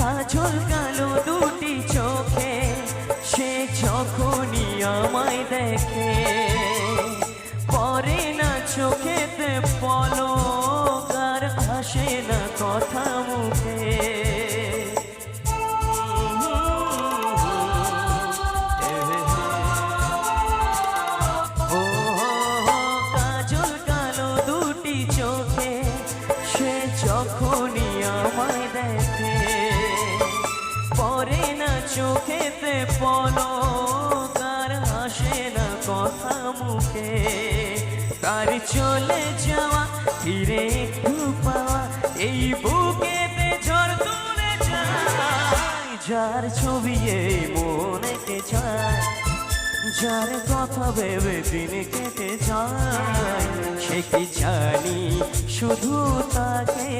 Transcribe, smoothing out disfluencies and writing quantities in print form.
কাজল কালো দুটি চোখে সে যখনই আমায় দেখে পরে না চোখেতে পলক আর আসে না কথা মুখে কাজল কালো দুটি চোখে সে যখনই আমায় দেখে পরে না চোখেতে পলক আর আসে না কথা মুখে তার চলে যাওয়া ফিরে একটু পাওয়া এই বুকেতে ঝড় তুলে যায় যার ছবি এই মনেতে যায় যার কথা ভেবে দিন কেটে যায় সে কি জানি শুধু তাকে